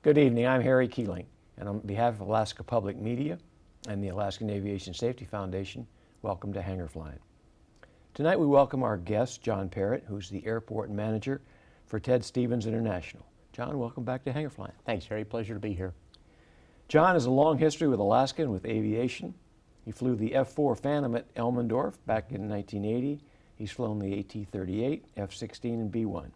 Good evening. I'm Harry Keeling, and on behalf of Alaska Public Media and the Alaskan Aviation Safety Foundation, welcome to Hangar Flying. Tonight we welcome our guest, John Parrott, who's the airport manager for Ted Stevens International. John, welcome back to Hangar Flying. Thanks, Harry. Pleasure to be here. John has a long history with Alaska and with aviation. He flew the F-4 Phantom at Elmendorf back in 1980. He's flown the AT-38, F-16, and B-1.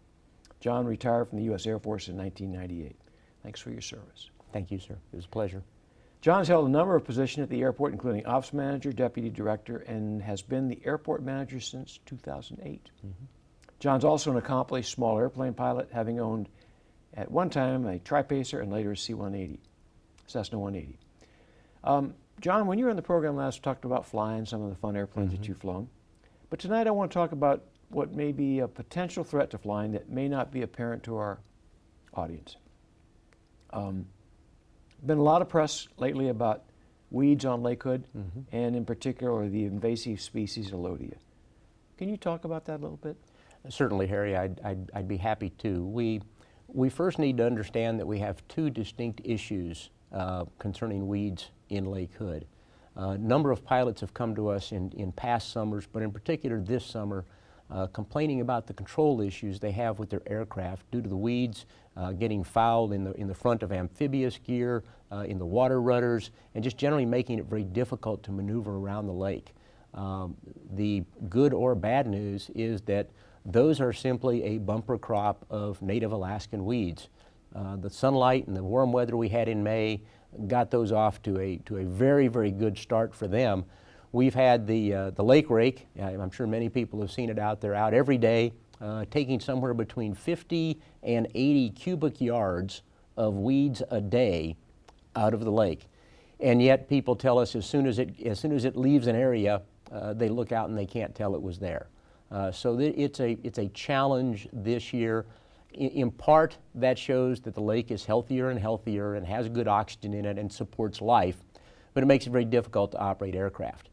John retired from the U.S. Air Force in 1998. Thanks for your service. Thank you, sir. It was a pleasure. John's held a number of positions at the airport, including ops manager, deputy director, and has been the airport manager since 2008. John's also an accomplished small airplane pilot, having owned at one time a Tri-Pacer and later a C-180, Cessna 180. John, when you were on the program last, we talked about flying some of the fun airplanes that you've flown. But tonight I want to talk about what may be a potential threat to flying that may not be apparent to our audience. Been a lot of press lately about weeds on Lake Hood, and in particular the invasive species Alodia. Can you talk about that a little bit? Certainly, Harry. I'd be happy to. We first need to understand that we have two distinct issues concerning weeds in Lake Hood. A number of pilots have come to us in past summers, but in particular this summer, complaining about the control issues they have with their aircraft due to the weeds getting fouled in the front of amphibious gear, in the water rudders, and just generally making it very difficult to maneuver around the lake. The good or bad news is that those are simply a bumper crop of native Alaskan weeds. The sunlight and the warm weather we had in May got those off to a very, very good start for them. We've had the lake rake. I'm sure many people have seen it out there, out every day, taking somewhere between 50 and 80 cubic yards of weeds a day out of the lake. And yet people tell us as soon as it leaves an area, they look out and they can't tell it was there. So it's a challenge this year. In part, that shows that the lake is healthier and healthier and has good oxygen in it and supports life, but it makes it very difficult to operate aircraft.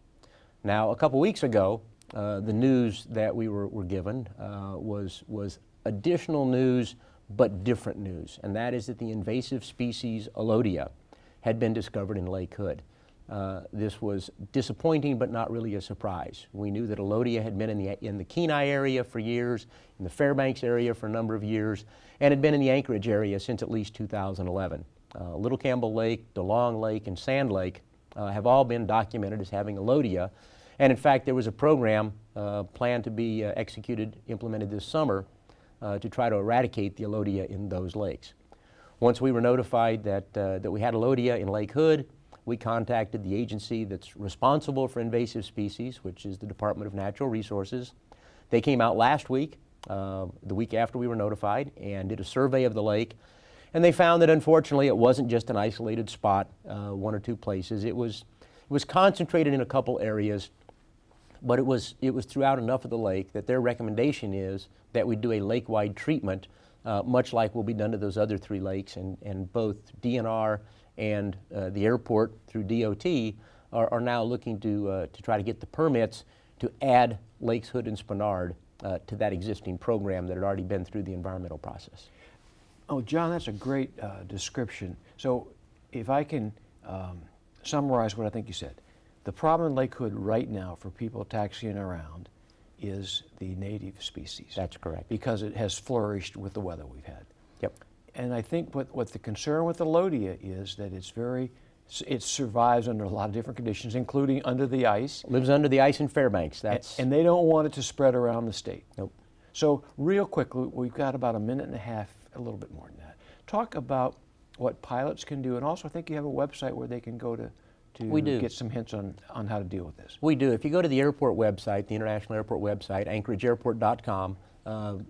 Now, a couple weeks ago, the news that we were given was additional news, but different news, and that is that the invasive species Alodia had been discovered in Lake Hood. This was disappointing, but not really a surprise. We knew that Alodia had been in the Kenai area for years, in the Fairbanks area for a number of years, and had been in the Anchorage area since at least 2011. Little Campbell Lake, DeLong Lake, and Sand Lake have all been documented as having Alodia. And in fact, there was a program planned to be implemented this summer to try to eradicate the Alodia in those lakes. Once we were notified that we had Alodia in Lake Hood, we contacted the agency that's responsible for invasive species, which is the Department of Natural Resources. They came out last week, the week after we were notified, and did a survey of the lake. And they found that unfortunately it wasn't just an isolated spot, one or two places. It was concentrated in a couple areas, but it was throughout enough of the lake that their recommendation is that we do a lake-wide treatment, much like will be done to those other three lakes, and both DNR and the airport through DOT are now looking to try to get the permits to add Lakes Hood and Spenard to that existing program that had already been through the environmental process. Oh, John, that's a great description. So if I can summarize what I think you said, the problem in Lake Hood right now for people taxiing around is the native species. That's correct. Because it has flourished with the weather we've had. Yep. And I think what the concern with Alodia is that it survives under a lot of different conditions, including under the ice. Lives under the ice in Fairbanks. And they don't want it to spread around the state. Nope. So real quickly, we've got about a minute and a half, a little bit more than that. Talk about what pilots can do, and also I think you have a website where they can go to get some hints on how to deal with this. We do. If you go to the airport website, the International Airport website, anchorageairport.com,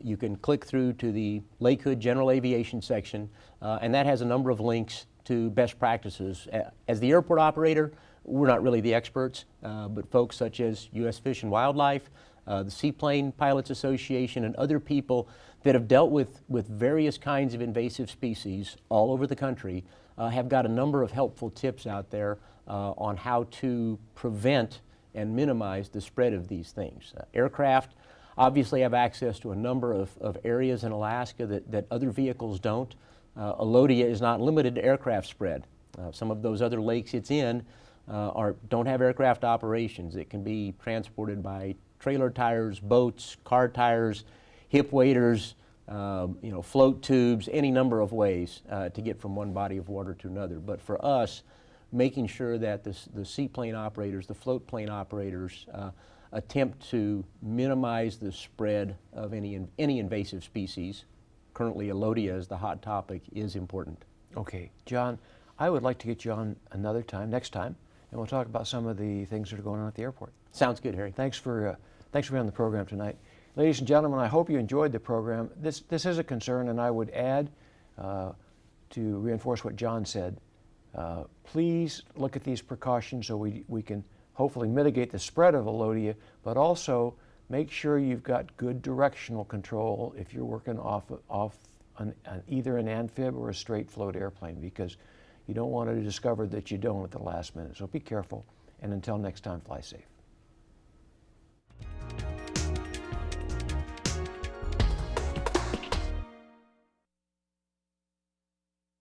you can click through to the Lake Hood General Aviation section, and that has a number of links to best practices. As the airport operator, we're not really the experts, but folks such as U.S. Fish and Wildlife, the Seaplane Pilots Association, and other people that have dealt with various kinds of invasive species all over the country have got a number of helpful tips out there on how to prevent and minimize the spread of these things. Aircraft obviously have access to a number of areas in Alaska that other vehicles don't. Alodia is not limited to aircraft spread. Some of those other lakes it's in don't have aircraft operations. It can be transported by trailer tires, boats, car tires, hip waders, float tubes, any number of ways to get from one body of water to another. But for us, making sure that the seaplane operators, the float plane operators, attempt to minimize the spread of any invasive species. Currently, Alodia is the hot topic, is important. Okay, John, I would like to get you on another time, next time, and we'll talk about some of the things that are going on at the airport. Sounds good, Harry. Thanks for being on the program tonight. Ladies and gentlemen, I hope you enjoyed the program. This is a concern, and I would add, to reinforce what John said, please look at these precautions so we can hopefully mitigate the spread of Alodia, but also make sure you've got good directional control if you're working off either an amphib or a straight float airplane, because you don't want to discover that you don't at the last minute. So be careful, and until next time, fly safe.